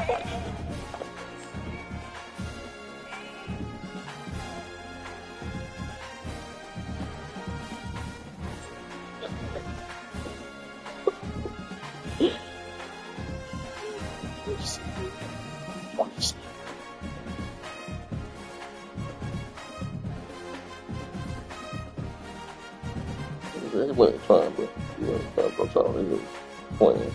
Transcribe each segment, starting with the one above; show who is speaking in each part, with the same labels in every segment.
Speaker 1: He wasn't trying, but he wasn't trying to talk. He was playing.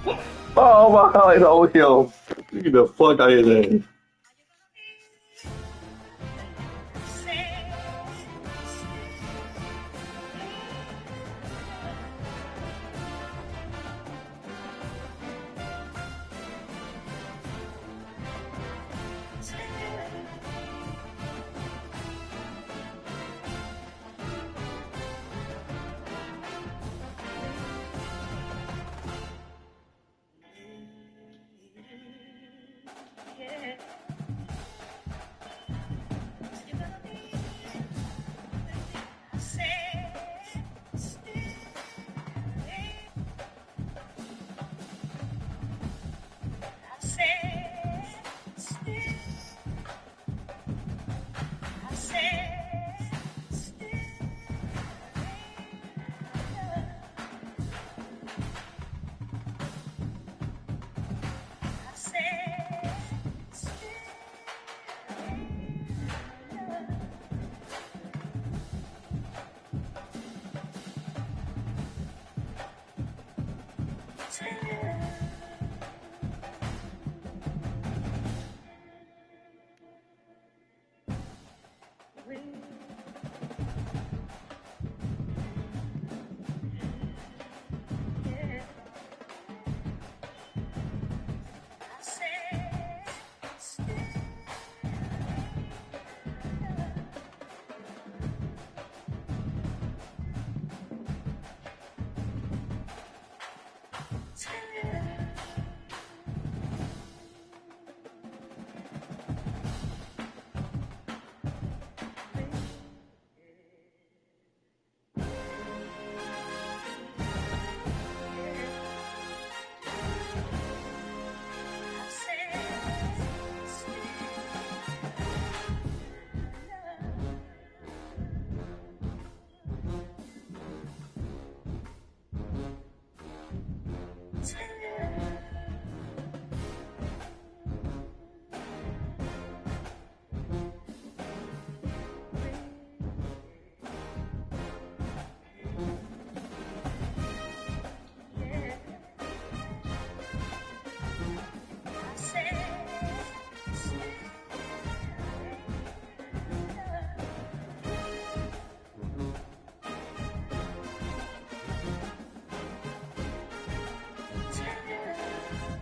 Speaker 1: Oh my God, oh him. Get the fuck out of here.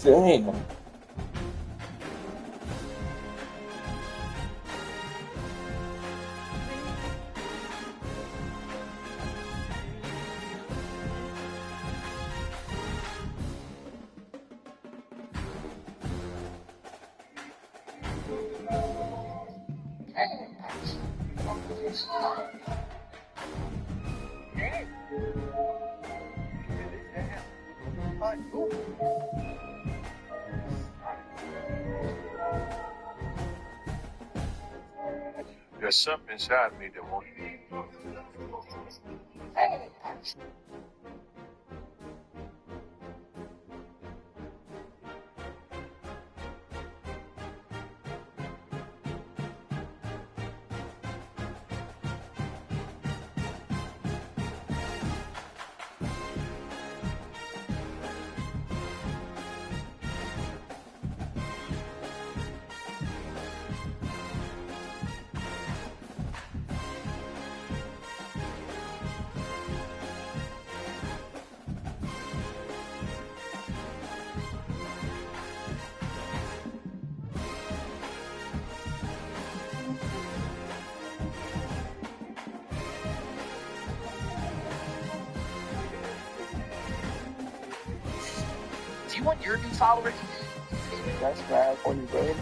Speaker 1: Damn.
Speaker 2: There's something inside me that wants.
Speaker 3: Do you want your new followers?
Speaker 1: That's bad for you, baby.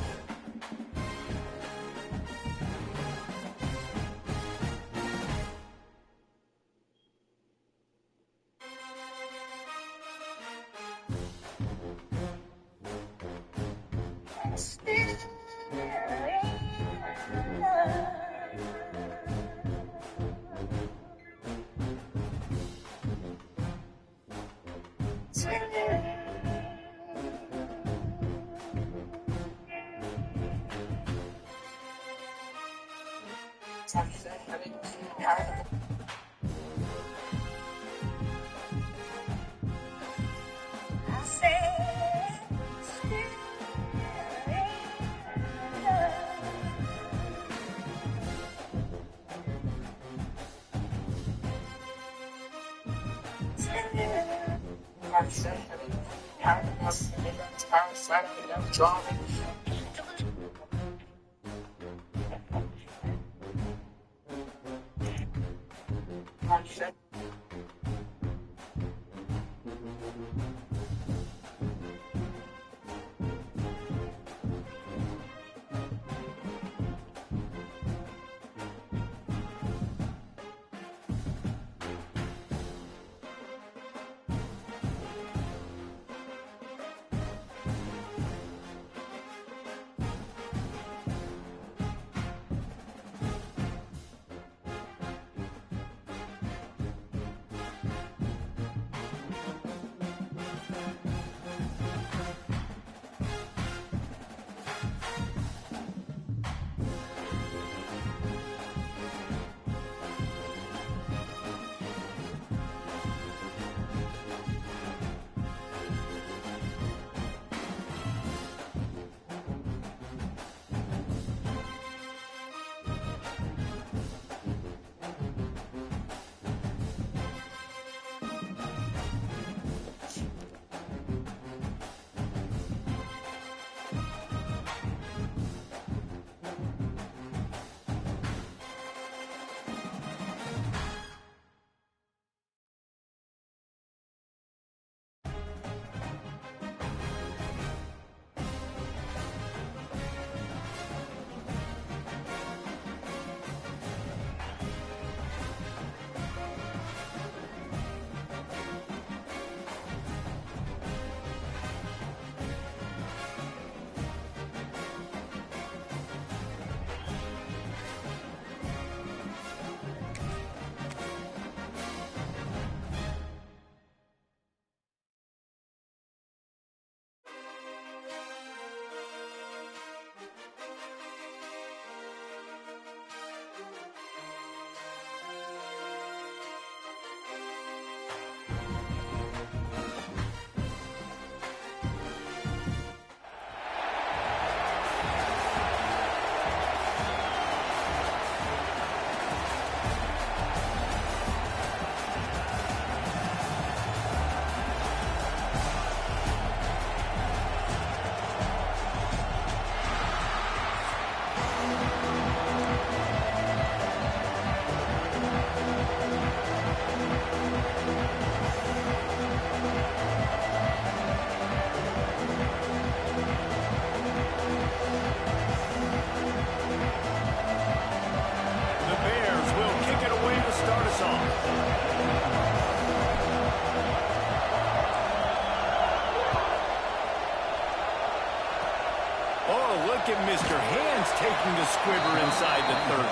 Speaker 4: Look at Mr. Hands taking the squibber inside the 30.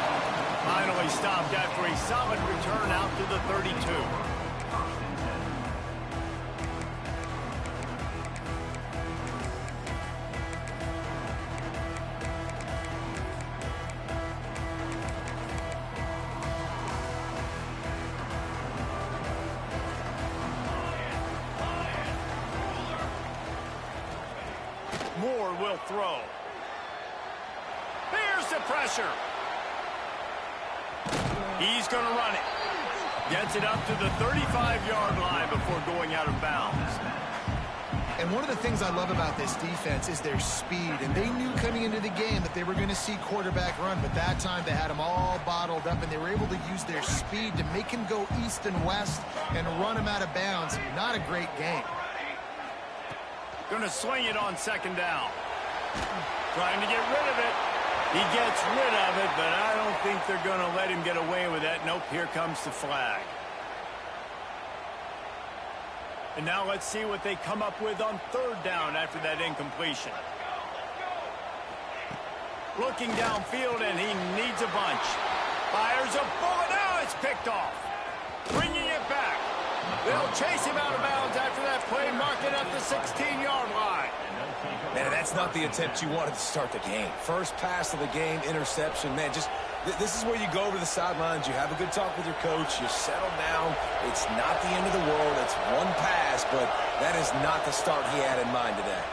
Speaker 4: Finally stopped after a solid return out to the 32. Moore will throw. There's the pressure. He's going to run it. Gets it up to the 35-yard line before going out of bounds.
Speaker 5: And one of the things I love about this defense is their speed. And they knew coming into the game that they were going to see quarterback run. But that time they had him all bottled up, and they were able to use their speed to make him go east and west and run him out of bounds. Not a great game.
Speaker 4: Going to swing it on second down. Trying to get rid of it. He gets rid of it, but I don't think they're going to let him get away with that. Nope, here comes the flag. And now let's see what they come up with on third down after that incompletion. Looking downfield, and he needs a bunch. Fires a bullet. Now it's picked off. Bringing it back. They'll chase him out of bounds after that play, mark it at the 16-yard line.
Speaker 6: Man, that's not the attempt you wanted to start the game. First pass of the game, interception. Man, just this is where you go over the sidelines. You have a good talk with your coach. You settle down. It's not the end of the world. It's one pass, but that is not the start he had in mind today.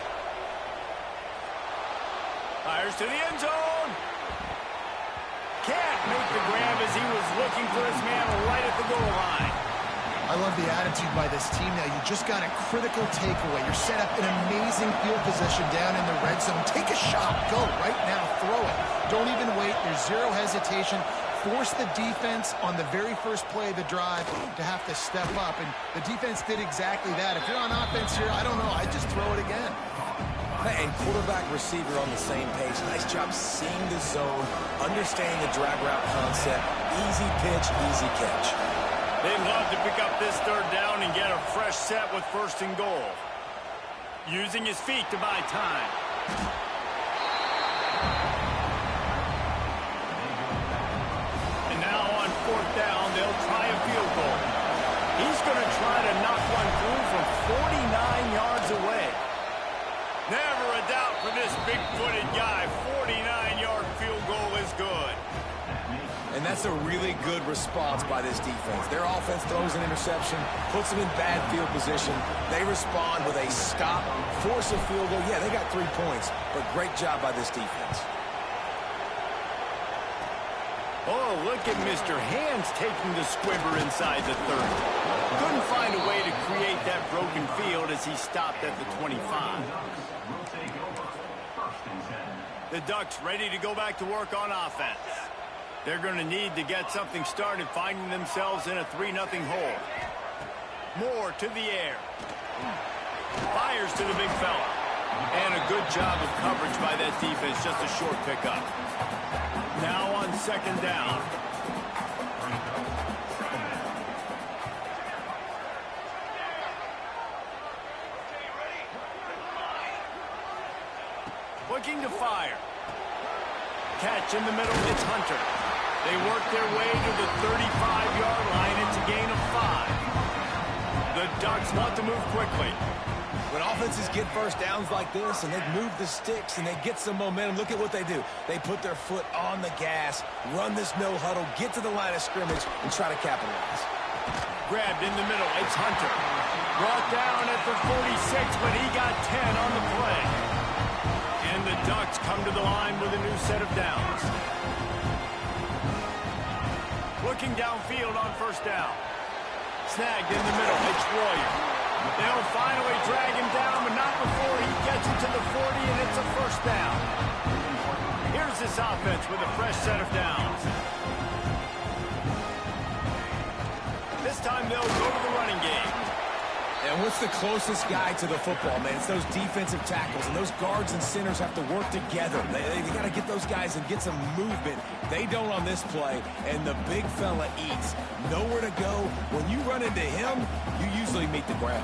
Speaker 4: Fires to the end zone. Can't make the grab as he was looking for his man right at the goal line.
Speaker 5: I love the attitude by this team now. You just got a critical takeaway. You're set up in amazing field position down in the red zone. Take a shot. Go right now. Throw it. Don't even wait. There's zero hesitation. Force the defense on the very first play of the drive to have to step up. And the defense did exactly that. If you're on offense here, I don't know. I'd just throw it again.
Speaker 6: And quarterback, receiver on the same page. Nice job seeing the zone, understanding the drag route concept. Easy pitch, easy catch.
Speaker 4: They'd love to pick up this third down and get a fresh set with first and goal. Using his feet to buy time. And now on fourth down, they'll try a field goal. He's going to try to knock one through from 49 yards away. Never a doubt for this big-footed guy. 49-yard field goal is good.
Speaker 6: And that's a really good response by this defense. Their offense throws an interception, puts them in bad field position. They respond with a stop, force a field goal. Yeah, they got 3 points, but great job by this defense.
Speaker 4: Oh, look at Mr. Hands taking the squibber inside the 30. Couldn't find a way to create that broken field as he stopped at the 25. The Ducks ready to go back to work on offense. They're going to need to get something started, finding themselves in a 3-0 hole. Moore to the air. Fires to the big fella. And a good job of coverage by that defense, just a short pickup. Now on second down. Looking to fire. Catch in the middle, it's Hunter. They work their way to the 35-yard line. It's a gain of 5. The Ducks want to move quickly.
Speaker 6: When offenses get first downs like this and they move the sticks and they get some momentum, look at what they do. They put their foot on the gas, run this no huddle, get to the line of scrimmage, and try to capitalize.
Speaker 4: Grabbed in the middle, it's Hunter. Brought down at the 46, but he got 10 on the play. And the Ducks come to the line with a new set of downs. Looking downfield on first down. Snagged in the middle, it's Royer. They'll finally drag him down, but not before he gets it to the 40, and it's a first down. Here's this offense with a fresh set of downs. This time they'll go to the running game.
Speaker 6: And what's the closest guy to the football, man? It's those defensive tackles, and those guards and centers have to work together. They got to get those guys and get some movement. They don't on this play, and the big fella eats. Nowhere to go. When you run into him, you usually meet the ground.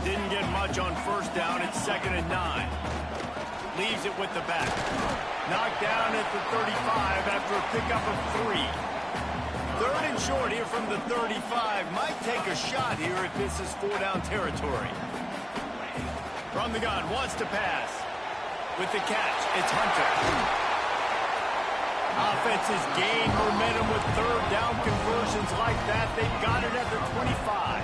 Speaker 4: Didn't get much on first down. It's 2nd and 9. Leaves it with the back. Knocked down at the 35 after a pickup of 3. 3rd and short here from the 35. Might take a shot here if this is 4-down territory. From the gun, wants to pass. With the catch, it's Hunter. Offenses gain momentum with 3rd down conversions like that. They've got it at the 25.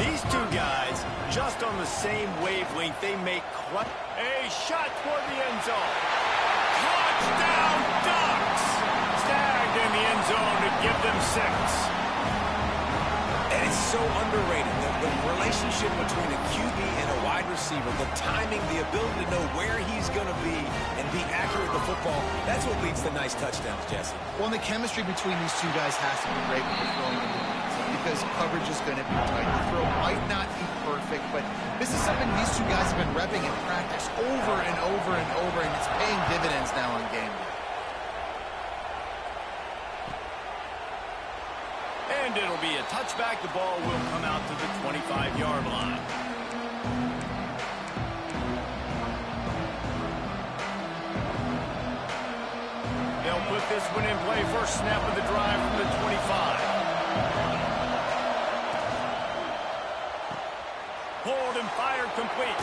Speaker 4: These two guys, just on the same wavelength, they make quite a shot toward the end zone. Touchdown, Ducks! Snagged in the end zone to give them 6.
Speaker 6: And it's so underrated. The relationship between a QB and a wide receiver, the timing, the ability to know where he's going to be and be accurate with the football, that's what leads to nice touchdowns, Jesse.
Speaker 5: Well, and the chemistry between these two guys has to be great when they're throwing into the end zone because coverage is going to be tight. The throw might not be perfect, but this is something these two guys have been repping in practice over and over and over, and it's paying dividends now on game day.
Speaker 4: And it'll be a touchback. The ball will come out to the 25-yard line. They'll put this one in play. First snap of the drive from the 25. Pulled and fired complete.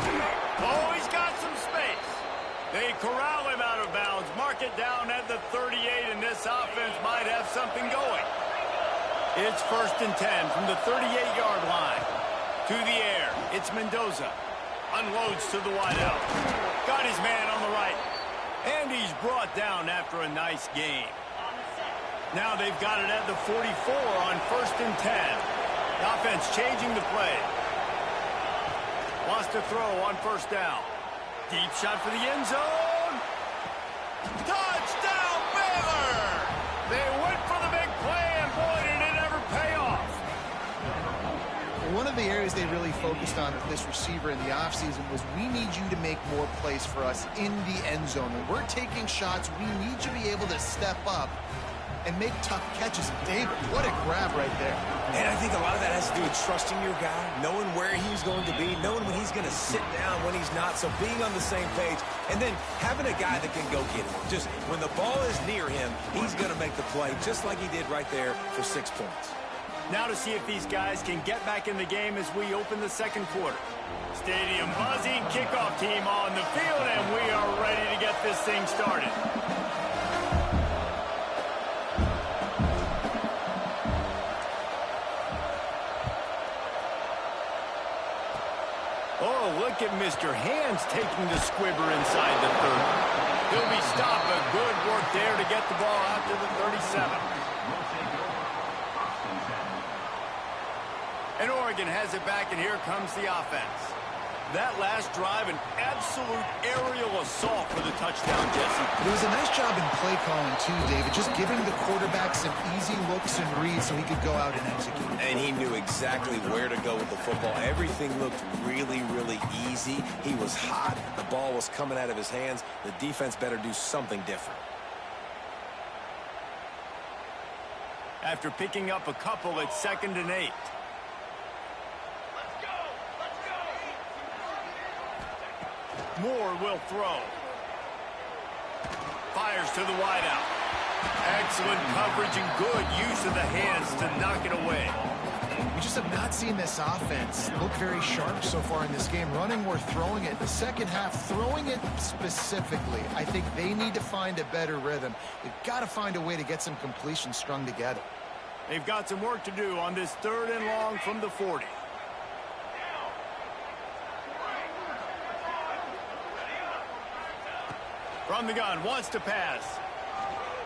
Speaker 4: Oh, he's got some space. They corral him out of bounds. Mark it down at the 38, and this offense might have something going. It's 1st and 10 from the 38-yard line. To the air, it's Mendoza. Unloads to the wideout. Got his man on the right. And he's brought down after a nice gain. Now they've got it at the 44 on 1st and 10. The offense changing the play. Wants to throw on first down. Deep shot for the end zone. Touchdown, Baylor! They went for the big play, and boy, did it ever pay off.
Speaker 5: One of the areas they really focused on with this receiver in the offseason was we need you to make more plays for us in the end zone. When we're taking shots, we need you to be able to step up and make tough catches. David, what a grab right there.
Speaker 6: And I think a lot of that has to do with trusting your guy, knowing where he's going to be, knowing when he's going to sit down, when he's not, so being on the same page, and then having a guy that can go get him. Just when the ball is near him, he's going to make the play, just like he did right there for 6 points.
Speaker 4: Now to see if these guys can get back in the game as we open the second quarter. Stadium buzzing, kickoff team on the field, and we are ready to get this thing started. Oh, look at Mr. Hands taking the squibber inside the 30. He'll be stopped, but good work there to get the ball out to the 37. And Oregon has it back, and here comes the offense. That last drive, an absolute aerial assault for the touchdown, Jesse.
Speaker 5: It was a nice job in play calling, too, David, just giving the quarterback some easy looks and reads so he could go out and execute.
Speaker 6: And he knew exactly where to go with the football. Everything looked really, really easy. He was hot. The ball was coming out of his hands. The defense better do something different.
Speaker 4: After picking up a couple, it's 2nd and 8. Moore will throw. Fires to the wideout. Excellent coverage and good use of the hands to knock it away.
Speaker 5: We just have not seen this offense look very sharp so far in this game, running or throwing it. The second half, throwing it specifically, I think they need to find a better rhythm. They've got to find a way to get some completions strung together.
Speaker 4: They've got some work to do on this 3rd and long from the 40. From the gun, wants to pass.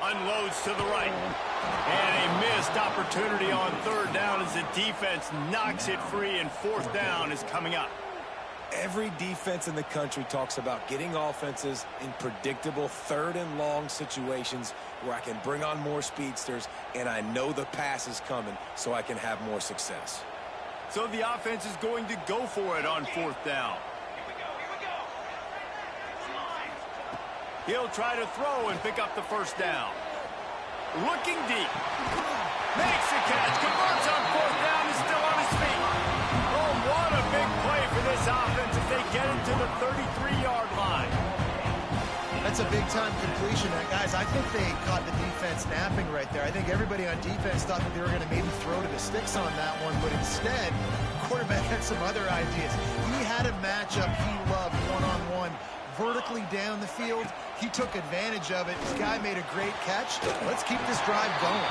Speaker 4: Unloads to the right. And a missed opportunity on 3rd down as the defense knocks it free, and 4th down is coming up.
Speaker 6: Every defense in the country talks about getting offenses in predictable 3rd and long situations where I can bring on more speedsters and I know the pass is coming so I can have more success.
Speaker 4: So the offense is going to go for it on 4th down. He'll try to throw and pick up the 1st down. Looking deep. Makes the catch. Converts on 4th down. Is still on his feet. Oh, what a big play for this offense as they get into the 33-yard line.
Speaker 5: That's a big-time completion. Guys, I think they caught the defense napping right there. I think everybody on defense thought that they were going to maybe throw to the sticks on that one, but instead, the quarterback had some other ideas. He had a matchup he loved one-on-one. Vertically down the field. He took advantage of it. This guy made a great catch. Let's keep this drive going.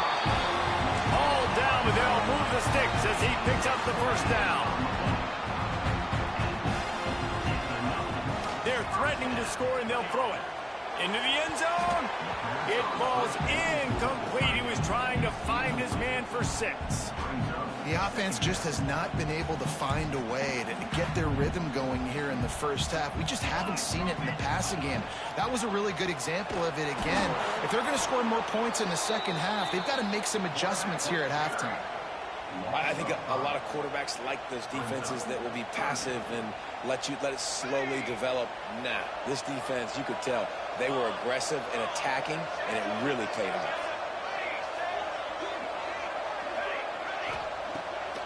Speaker 4: All down, but they'll move the sticks as he picks up the 1st down. They're threatening to score, and they'll throw it. Into the end zone. It falls incomplete. He was trying to find his man for 6.
Speaker 5: The offense just has not been able to find a way to get their rhythm going here in the first half. We just haven't seen it in the passing game. That was a really good example of it again. If they're going to score more points in the second half, they've got to make some adjustments here at halftime.
Speaker 6: I think a lot of quarterbacks like those defenses that will be passive and let it slowly develop. Nah, this defense, you could tell, they were aggressive and attacking, and it really paid off.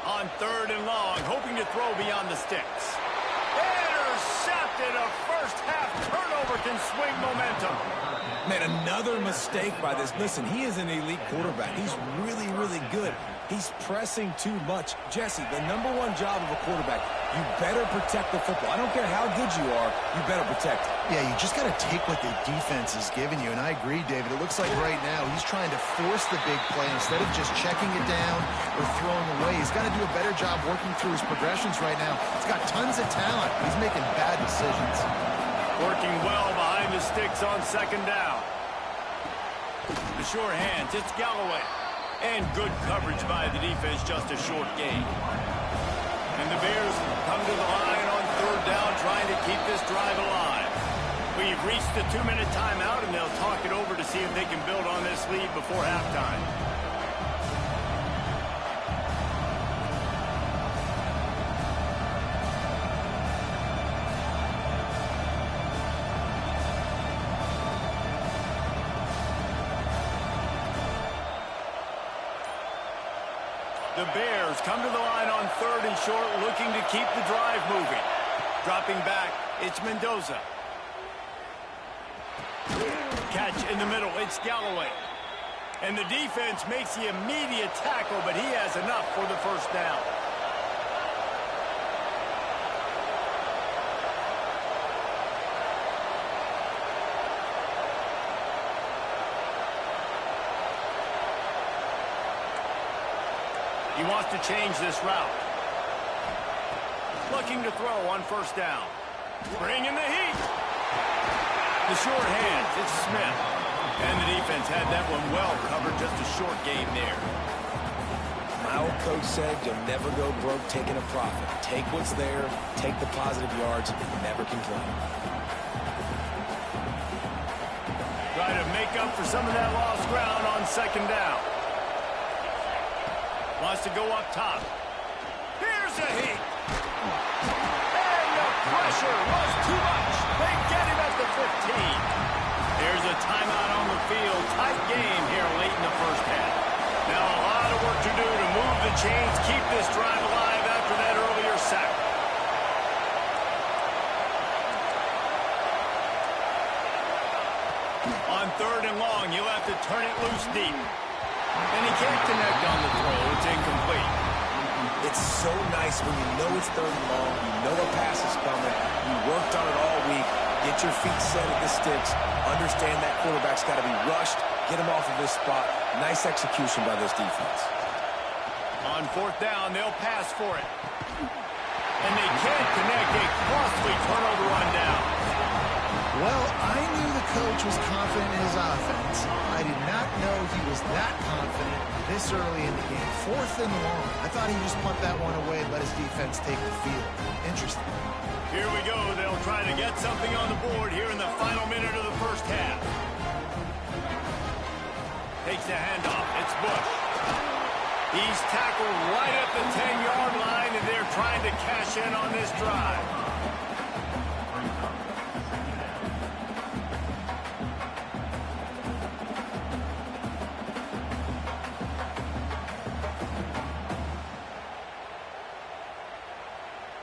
Speaker 4: On 3rd and long, hoping to throw beyond the sticks. Intercepted. A first-half turnover can swing momentum.
Speaker 6: Man, another mistake by this. Listen, he is an elite quarterback. He's really, really good. He's pressing too much. Jesse, the #1 job of a quarterback, you better protect the football. I don't care how good you are, you better protect it.
Speaker 5: Yeah, you just got to take what the defense is giving you, and I agree, David. It looks like right now he's trying to force the big play instead of just checking it down or throwing away. He's got to do a better job working through his progressions right now. He's got tons of talent. He's making bad decisions.
Speaker 4: Working well behind the sticks on 2nd down. The sure hands, it's Galloway. And good coverage by the defense, just a short gain. And the Bears come to the line on third down, trying to keep this drive alive. We've reached the 2-minute timeout, and they'll talk it over to see if they can build on this lead before halftime. The Bears come to the line on third and short, looking to keep the drive moving. Dropping back, it's Mendoza. Catch in the middle, it's Galloway. And the defense makes the immediate tackle, but he has enough for the first down. He wants to change this route. Looking to throw on first down. Bringing the heat. The short hands, it's Smith. And the defense had that one well covered, just a short gain there.
Speaker 6: My old coach said you'll never go broke taking a profit. Take what's there, take the positive yards, and never complain.
Speaker 4: Try to make up for some of that lost ground on second down. Wants to go up top. Here's a heat. And the pressure was too much. They get him at the 15. There's a timeout on the field. Tight game here late in the first half. Now a lot of work to do to move the chains, keep this drive alive after that earlier sack. On third and long, you'll have to turn it loose deep. And he can't connect on the throw. It's incomplete.
Speaker 6: It's so nice when you know it's third and long, you know a pass is coming, you worked on it all week, get your feet set at the sticks, understand that quarterback's got to be rushed, get him off of this spot. Nice execution by this defense.
Speaker 4: On fourth down, they'll pass for it. And they can't connect. A costly turnover on down.
Speaker 5: Well, I knew the coach was confident in his offense. I did not know he was that confident this early in the game. Fourth and long. I thought he'd just punt that one away and let his defense take the field. Interesting.
Speaker 4: Here we go. They'll try to get something on the board here in the final minute of the first half. Takes the handoff. It's Bush. He's tackled right at the 10-yard line, and they're trying to cash in on this drive.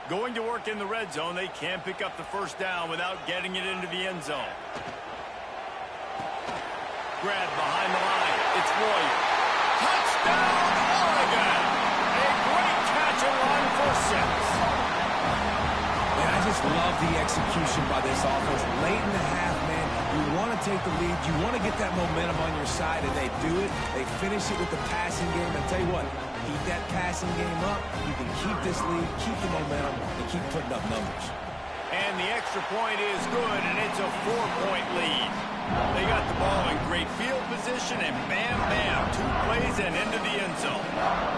Speaker 4: Going to work in the red zone. They can't pick up the first down without getting it into the end zone. Grab behind the line. It's Royer. Touchdown, Oregon! A great catch and run for 6.
Speaker 6: And I just love the execution by this offense. Late in the half, man, you want to take the lead. You want to get that momentum on your side, and they do it. They finish it with the passing game. I tell you what, keep that passing game up. You can keep this lead, keep the momentum, and keep putting up numbers.
Speaker 4: And the extra point is good, and it's a 4-point lead. They got the ball in great field position, and bam, bam, 2 plays and into the end zone.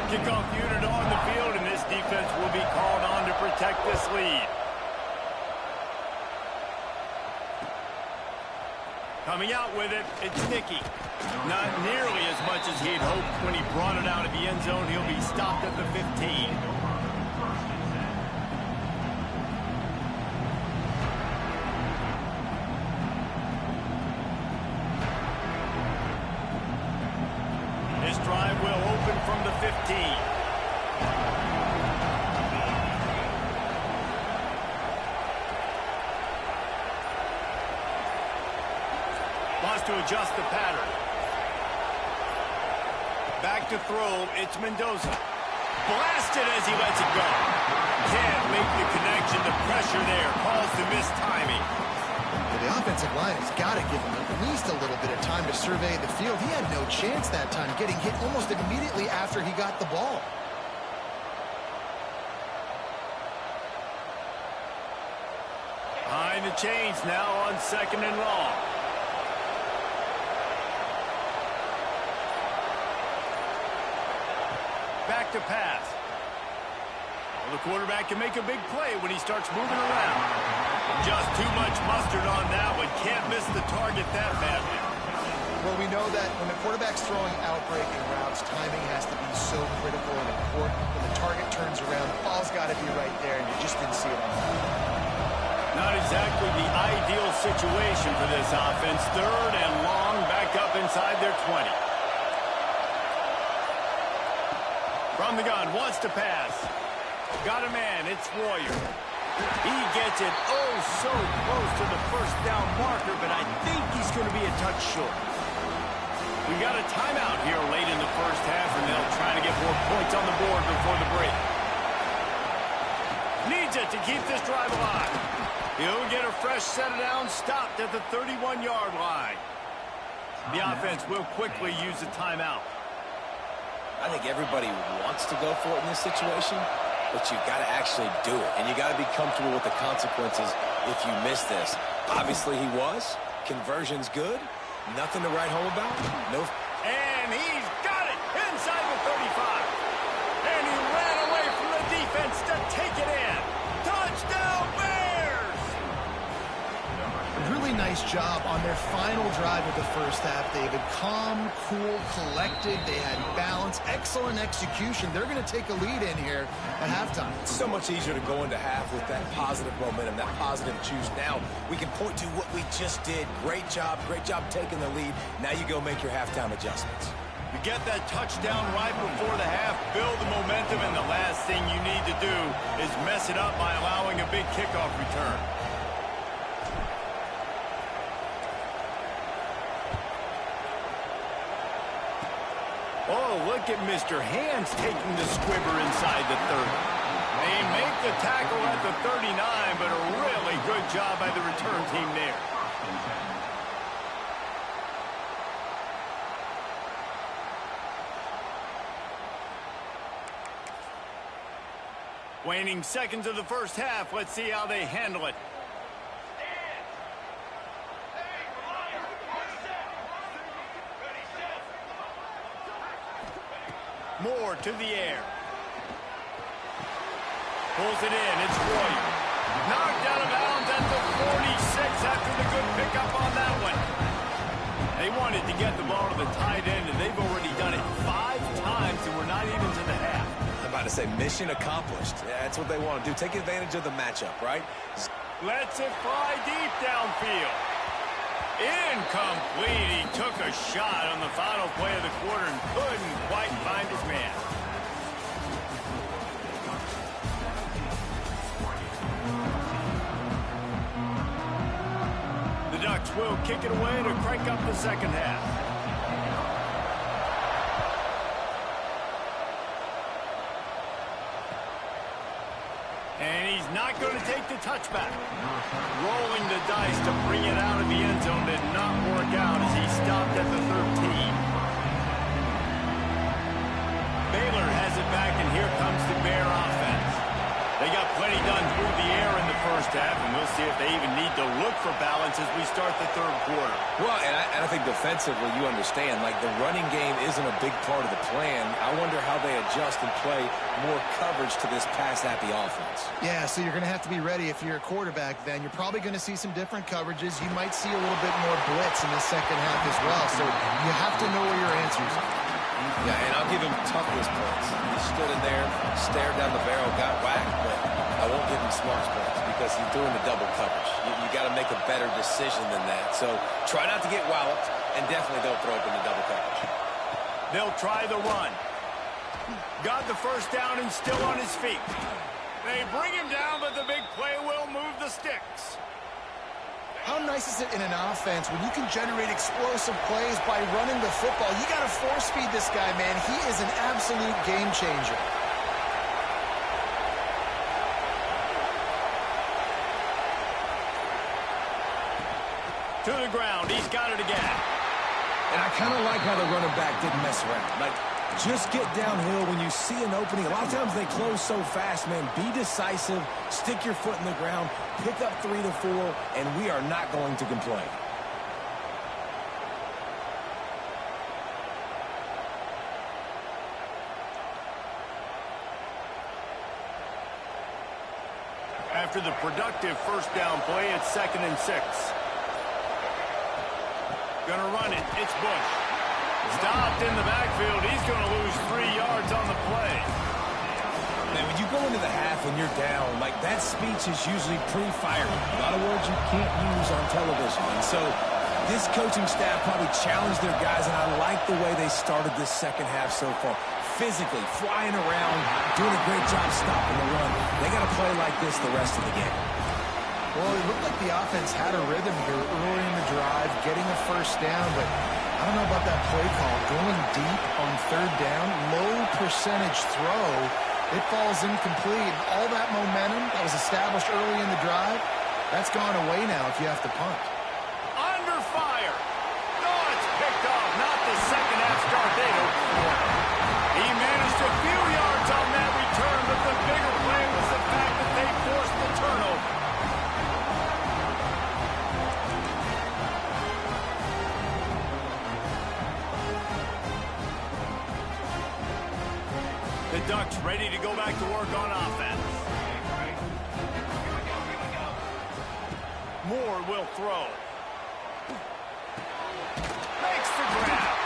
Speaker 4: Kickoff unit on the field, and this defense will be called on to protect this lead. Coming out with it, it's Nicky. Not nearly as much as he'd hoped when he brought it out of the end zone. He'll be stopped at the 15. This drive will open from the 15. Wants to adjust the pattern. Back to throw, it's Mendoza. Blasted as he lets it go. Can't make the connection. The pressure there caused the missed timing.
Speaker 5: The offensive line has got to give him at least a little bit of time to survey the field. He had no chance that time, getting hit almost immediately after he got the ball.
Speaker 4: Behind the chains now on second and long. back to pass. Well, the quarterback can make a big play when he starts moving around. Just too much mustard on that one. Can't miss the target that badly.
Speaker 5: Well, we know that when the quarterback's throwing outbreaking routes, timing has to be so critical and important. When the target turns around, the ball's got to be right there, and you just didn't see it on that.
Speaker 4: Not exactly the ideal situation for this offense. Third and long, back up inside their 20. From the gun, wants to pass. Got a man, it's Warrior. He gets it oh so close to the first down marker, but I think he's going to be a touch short. We got a timeout here late in the first half, and they'll try to get more points on the board before the break. Needs it to keep this drive alive. He'll get a fresh set of downs, stopped at the 31-yard line. The offense will quickly use a timeout.
Speaker 6: I think everybody wants to go for it in this situation, but you got to actually do it, and you got to be comfortable with the consequences if you miss this. Obviously, he was. Conversion's good. Nothing to write home about. No.
Speaker 4: And he's got it inside the 35. And he ran away from the defense to take it in. Touchdown, Bears!
Speaker 5: Really nice job on their final drive of the first half. They've been calm, cool, collected. They had balance, excellent execution. They're going to take a lead in here at halftime.
Speaker 6: It's so much easier to go into half with that positive momentum, that positive juice. Now we can point to what we just did. Great job taking the lead. Now you go make your halftime adjustments.
Speaker 4: You get that touchdown right before the half, build the momentum, and the last thing you need to do is mess it up by allowing a big kickoff return. Oh, look at Mr. Hands taking the squibber inside the 30. They make the tackle at the 39, but a really good job by the return team there. Waning seconds of the first half. Let's see how they handle it. Moore to the air. Pulls it in. It's Warrior. Knocked out of bounds at the 46 after the good pickup on that one. They wanted to get the ball to the tight end, and they've already done it 5 times, and we're not even to the half.
Speaker 6: I'm about to say mission accomplished. Yeah, that's what they want to do. Take advantage of the matchup, right?
Speaker 4: Lets it fly deep downfield. Incomplete. He took a shot on the final play of the quarter and couldn't quite find his man. The Ducks will kick it away to crank up the second half. And he's not going to take the touchback. Rolling the dice to bring it out of the end zone did not work out as he stopped at the 13. Baylor has it back, and here comes the Bear offense. They got plenty done through the air in the first half, and we'll see if they even need to look for balance as we start the third quarter.
Speaker 6: Well, and I think defensively, you understand, like the running game isn't a big part of the plan. I wonder how they adjust and play more coverage to this pass-happy offense.
Speaker 5: Yeah, so you're going to have to be ready if you're a quarterback then. You're probably going to see some different coverages. You might see a little bit more blitz in the second half as well, so you have to know where your answers are.
Speaker 6: Yeah, and I'll give him toughness points. He stood in there, stared down the barrel, got whacked, but I won't give him smarts points because he's doing the double coverage. You got to make a better decision than that. So try not to get walloped, and definitely don't throw up in the double coverage.
Speaker 4: They'll try the run. Got the first down and still on his feet. They bring him down, but the big play will move the sticks.
Speaker 5: How nice is it in an offense when you can generate explosive plays by running the football? You got to force feed this guy, man. He is an absolute game changer.
Speaker 4: To the ground. He's got it again.
Speaker 6: And I kind of like how the running back didn't mess around. Like, just get downhill when you see an opening. A lot of times they close so fast, man. Be decisive, stick your foot in the ground, pick up 3 to 4, and we are not going to complain.
Speaker 4: After the productive first down play, it's 2nd and 6. Gonna run it. It's Bush. Stopped in the backfield. He's going to lose 3 yards on the play.
Speaker 6: Man, when you go into the half and you're down, like, that speech is usually pretty fiery. A lot of words you can't use on television. And so this coaching staff probably challenged their guys, and I like the way they started this second half so far. Physically, flying around, doing a great job stopping the run. They got to play like this the rest of the game.
Speaker 5: Well, it looked like the offense had a rhythm here early in the drive, getting a first down, but I don't know about that play call. Going deep on 3rd down, low percentage throw, it falls incomplete. All that momentum that was established early in the drive, that's gone away now if you have to punt.
Speaker 4: Under fire. No, it's picked off. Not the second half start they hoped for. He managed a few yards on that return, but the bigger play was the fact that they forced the turnover. The Ducks ready to go back to work on offense. Moore will throw. Makes the grab.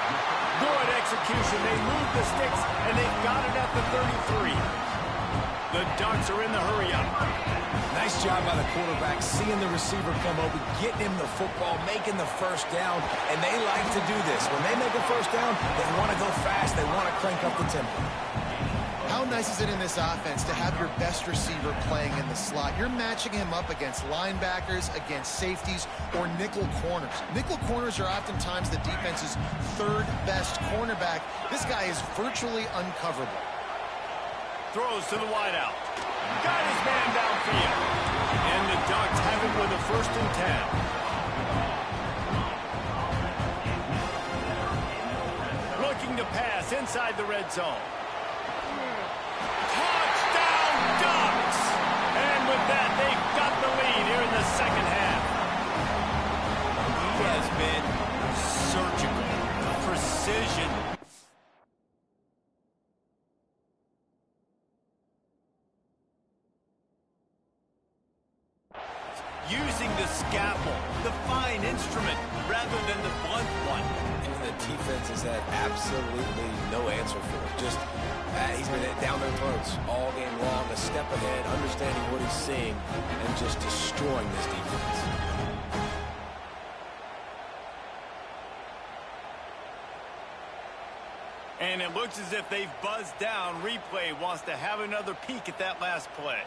Speaker 4: Good execution. They move the sticks, and they've got it at the 33. The Ducks are in the hurry-up.
Speaker 6: Nice job by the quarterback, seeing the receiver come open, getting him the football, making the first down, and they like to do this. When they make a first down, they want to go fast. They want to crank up the tempo.
Speaker 5: How nice is it in this offense to have your best receiver playing in the slot? You're matching him up against linebackers, against safeties, or nickel corners. Nickel corners are oftentimes the defense's 3rd best cornerback. This guy is virtually uncoverable.
Speaker 4: Throws to the wideout. Got his man downfield. And the Ducks have it with a 1st and 10. Looking to pass inside the red zone. Touchdown, Ducks! And with that, they've got the lead here in the second half. He has been surgical. Precision. Using the scalpel, the fine instrument, rather than the blunt one.
Speaker 6: And the defense has had absolutely no answer for it. Just, he's been down their throats all game long, a step ahead, understanding what he's seeing, and just destroying this defense.
Speaker 4: And it looks as if they've buzzed down. Replay wants to have another peek at that last play.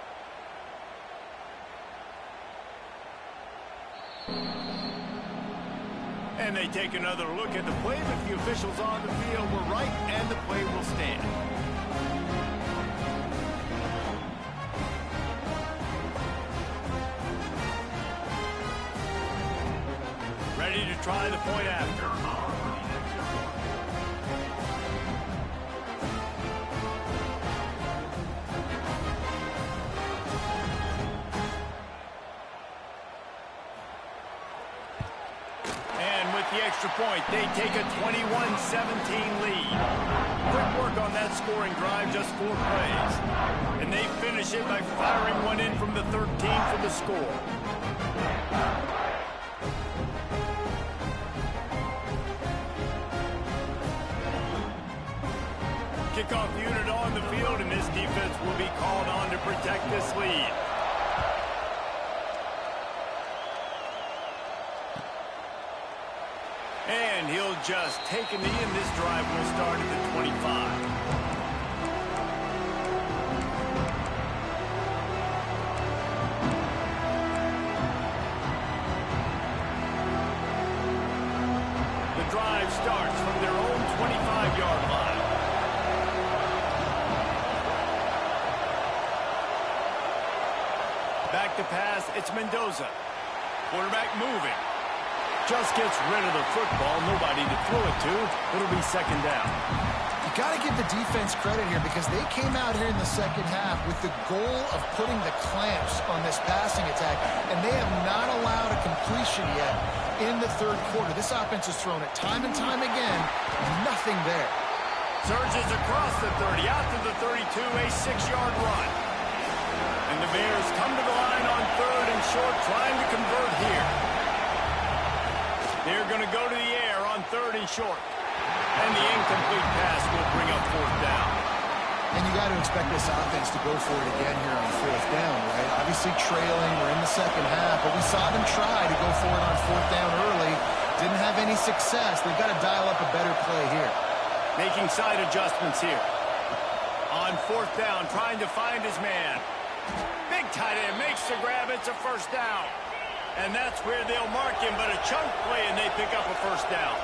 Speaker 4: And they take another look at the play, but the officials on the field were right, and the play will stand. Ready to try the point after. The extra point, they take a 21-17 lead. Quick work on that scoring drive, just 4 plays. And they finish it by firing one in from the 13 for the score. Kickoff unit on the field, and this defense will be called on to protect this lead. And he'll just take a knee, and this drive will start at the 25. The drive starts from their own 25-yard line. Back to pass, it's Mendoza. Quarterback moving. Just gets rid of the football. Nobody to throw it to. It'll be 2nd down.
Speaker 5: You got to give the defense credit here because they came out here in the second half with the goal of putting the clamps on this passing attack, and they have not allowed a completion yet in the 3rd quarter. This offense has thrown it time and time again. Nothing there.
Speaker 4: Surges across the 30, out to the 32, a 6-yard run. And the Bears come to the line on 3rd and short, trying to convert here. They're going to go to the air on 3rd and short. And the incomplete pass will bring up 4th down.
Speaker 5: And you got to expect this offense to go for it again here on 4th down, right? Obviously trailing, we're in the second half, but we saw them try to go for it on 4th down early. Didn't have any success. They've got to dial up a better play here.
Speaker 4: Making side adjustments here. On 4th down, trying to find his man. Big tight end makes the grab. It's a 1st down. And that's where they'll mark him, but a chunk play, and they pick up a 1st down.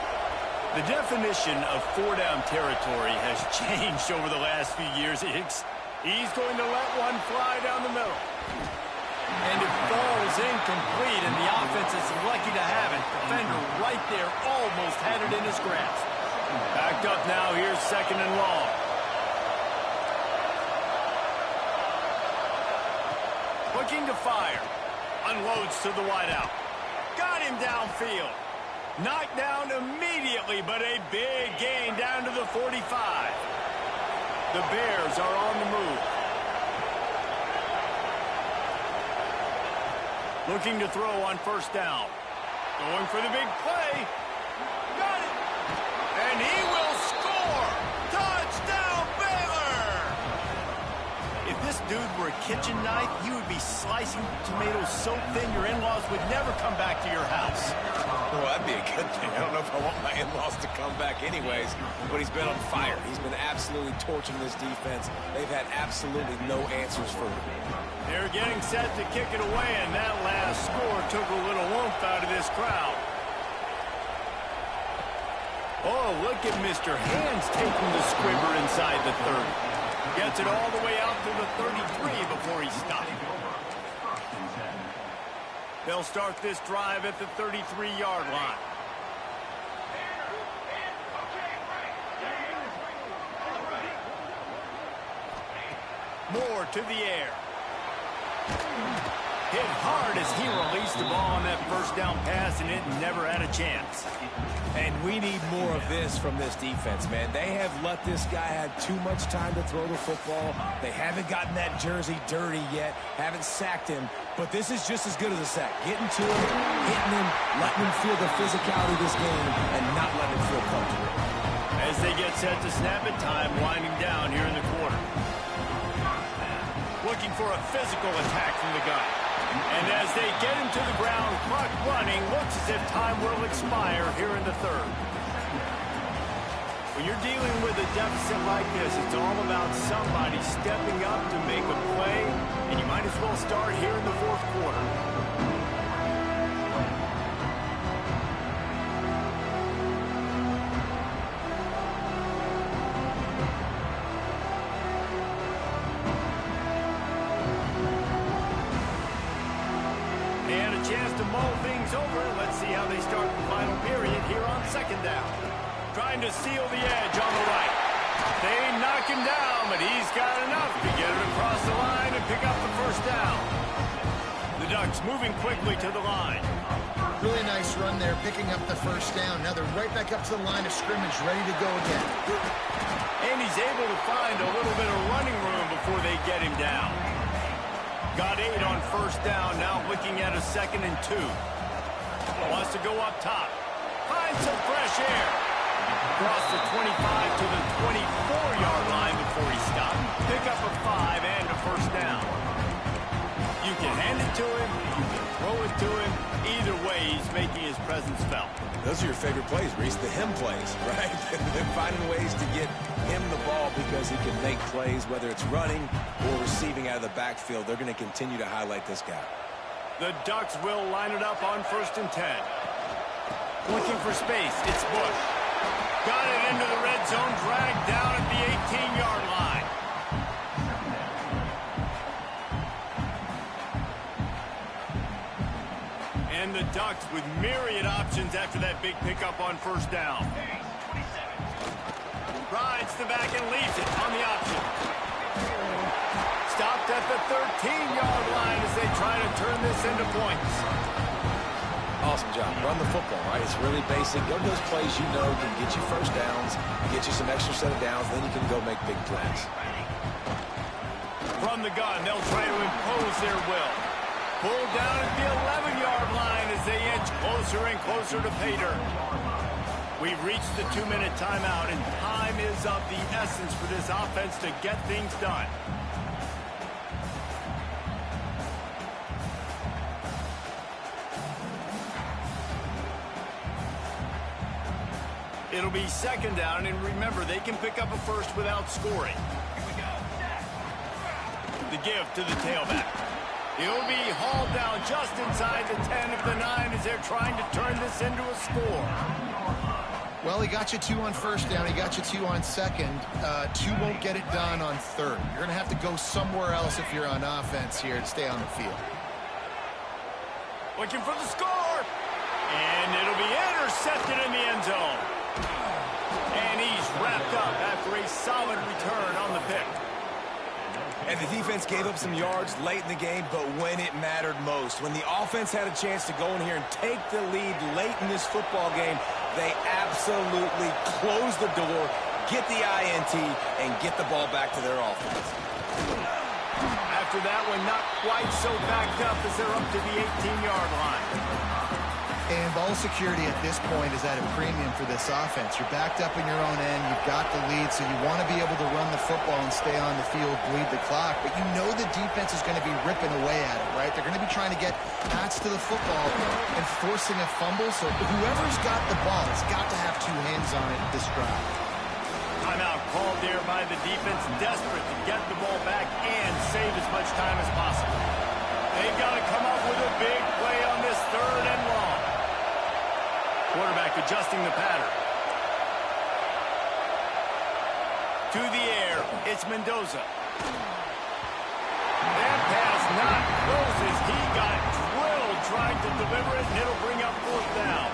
Speaker 4: The definition of 4-down territory has changed over the last few years. He's going to let one fly down the middle. And it falls incomplete, and the offense is lucky to have it. Defender right there almost had it in his grasp. Backed up now. Here's 2nd and long. Looking to fire. Unloads to the wideout. Got him downfield. Knocked down immediately, but a big gain down to the 45. The Bears are on the move. Looking to throw on 1st down. Going for the big play. Got it. And he will score. Touchdown, Baylor! If this dude were a kitchen knife, he would be slicing tomatoes so thin your in-laws would never come back to your house.
Speaker 6: Well, that'd be a good thing. I don't know if I want my in-laws to come back anyways, but he's been on fire. He's been absolutely torching this defense. They've had absolutely no answers for him.
Speaker 4: They're getting set to kick it away, and that last score took a little warmth out of this crowd. Oh, look at Mr. Hands taking the squibber inside the 30. Gets it all the way out to the 33 before he stopped. They'll start this drive at the 33-yard line. Moore to the air. Hit hard as he released the ball on that 1st down pass, and it never had a chance.
Speaker 6: And we need more of this from this defense, man. They have let this guy have too much time to throw the football. They haven't gotten that jersey dirty yet, haven't sacked him, but this is just as good as a sack. Getting to him, hitting him, letting him feel the physicality of this game, and not letting him feel comfortable.
Speaker 4: As they get set to snap it, time winding down here in the quarter. Looking for a physical attack from the gun. And as they get him to the ground, clock running, looks as if time will expire here in the 3rd. When you're dealing with a deficit like this, it's all about somebody stepping up to make a play, and you might as well start here in the 4th quarter. Chance to mull things over. Let's see how they start the final period here on 2nd down. Trying to seal the edge on the right. They knock him down, but he's got enough to get it across the line and pick up the 1st down. The Ducks moving quickly to the line.
Speaker 5: Really nice run there, picking up the 1st down. Now they're right back up to the line of scrimmage, ready to go again.
Speaker 4: And he's able to find a little bit of running room before they get him down. Got 8 on 1st down, now looking at a 2nd and 2. Wants to go up top. Find some fresh air. Across the 25 to the 24-yard line before he stopped. Pick up a 5 and a 1st down. You can hand it to him, you can throw it to him. Either way, he's making his presence felt.
Speaker 6: Those are your favorite plays, Reese, the him plays, right? They're finding ways to get him the ball because he can make plays, whether it's running or receiving out of the backfield. They're going to continue to highlight this guy.
Speaker 4: The Ducks will line it up on 1st and 10. Looking for space, it's Bush. Got it into the red zone, dragged down at the 18-yard line. And the Ducks with myriad options after that big pickup on 1st down. Rides the back and leaves it on the option. Stopped at the 13-yard line as they try to turn this into points.
Speaker 6: Awesome job. Run the football, right? It's really basic. Go to those plays you know can get you 1st downs, get you some extra set of downs, then you can go make big plays.
Speaker 4: From from the gun. They'll try to impose their will. Pulled down at the 11-yard line as they inch closer and closer to pay dirt. We've reached the 2-minute timeout, and time is of the essence for this offense to get things done. It'll be second down, and remember, they can pick up a first without scoring. The give to the tailback. He'll be hauled down just inside the 10 of the 9 as they're trying to turn this into a score.
Speaker 5: Well, he got you 2 on first down. He got you 2 on second. 2 won't get it done on third. You're going to have to go somewhere else if you're on offense here to stay on the field.
Speaker 4: Looking for the score. And it'll be intercepted in the end zone. And he's wrapped up after a solid return on the pick.
Speaker 6: And the defense gave up some yards late in the game, but when it mattered most, when the offense had a chance to go in here and take the lead late in this football game, they absolutely close the door, get the INT, and get the ball back to their offense.
Speaker 4: After that one, not quite so backed up as they're up to the 18-yard line.
Speaker 5: And ball security at this point is at a premium for this offense. You're backed up in your own end. You've got the lead, so you want to be able to run the football and stay on the field, bleed the clock. But you know the defense is going to be ripping away at it, right? They're going to be trying to get Pats to the football and forcing a fumble. So whoever's got the ball has got to have 2 hands on it this drive.
Speaker 4: Timeout called there by the defense, desperate to get the ball back and save as much time as possible. They've got to come up with a big play on this 3rd and long. Quarterback adjusting the pattern. To the air, it's Mendoza. That pass not close as he got drilled trying to deliver it, and it'll bring up 4th down.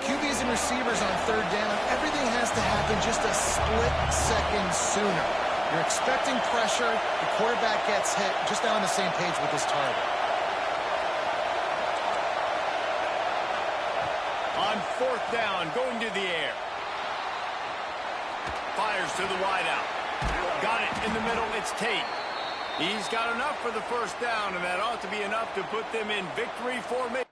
Speaker 5: QBs and receivers on 3rd down, everything has to happen just a split second sooner. You're expecting pressure, the quarterback gets hit, just not on the same page with his target.
Speaker 4: On 4th down, going to the air. Fires to the wideout. Got it in the middle, it's Tate. He's got enough for the 1st down, and that ought to be enough to put them in victory formation.